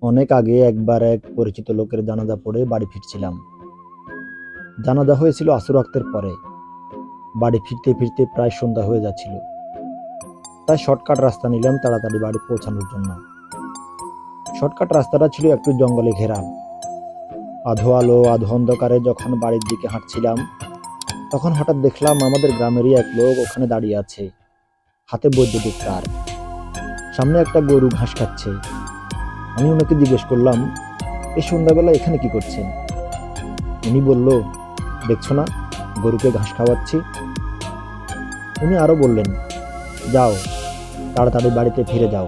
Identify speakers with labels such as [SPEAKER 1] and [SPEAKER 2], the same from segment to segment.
[SPEAKER 1] অনেক আগে একবার এক পরিচিত লোকের জানাজা পড়ে বাড়ি ফিরছিলাম। জানাজা হয়েছিল আসর ওয়াক্তের পরে। বাড়ি ফিরতে ফিরতে প্রায় সন্ধ্যা হয়ে যাচ্ছিল। তাই শর্টকাট রাস্তা নিলাম তাড়াতাড়ি বাড়ি পৌঁছানোর জন্য। শর্টকাট রাস্তাটা ছিল একটু জঙ্গলে ঘেরা। আধো আলো আধো অন্ধকারে যখন বাড়ির দিকে হাঁটছিলাম, তখন হঠাৎ দেখলাম আমাদের গ্রামেরই এক লোক ওখানে দাঁড়িয়ে আছে, হাতে বৈদ্যুতিক তার। সামনে একটা গরু ঘাস খাচ্ছে। আমি ওনাকে জিজ্ঞেস করলাম, এই সন্ধ্যাবেলা এখানে কি করছেন? উনি বলল, দেখছো না, গরুকে ঘাস খাওয়াচ্ছি। উনি আরো বললেন, যাও, তাড়াতাড়ি বাড়িতে ফিরে যাও।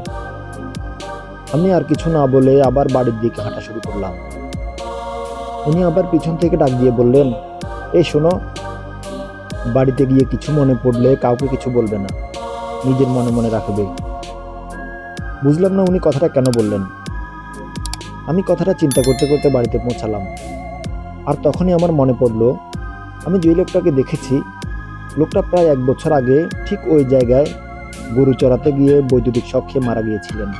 [SPEAKER 1] আমি আর কিছু না বলে আবার বাড়ির দিকে হাঁটা শুরু করলাম। উনি আবার পিছন থেকে ডাক দিয়ে বললেন, এই শোনো, বাড়িতে গিয়ে কিছু মনে পড়লে কাউকে কিছু বলবে না, নিজের মনে মনে রাখবে। বুঝলাম না উনি কথাটা কেন বললেন। আমি কথাটা চিন্তা করতে করতে বাড়িতে পৌঁছালাম। আর তখনই আমার মনে পড়লো, আমি যে লোকটাকে দেখেছি, লোকটা প্রায় 1 বছর আগে ঠিক ওই জায়গায় গরু চড়াতে গিয়ে বৈদ্যুতিক শক খেয়ে মারা গিয়েছিলেন।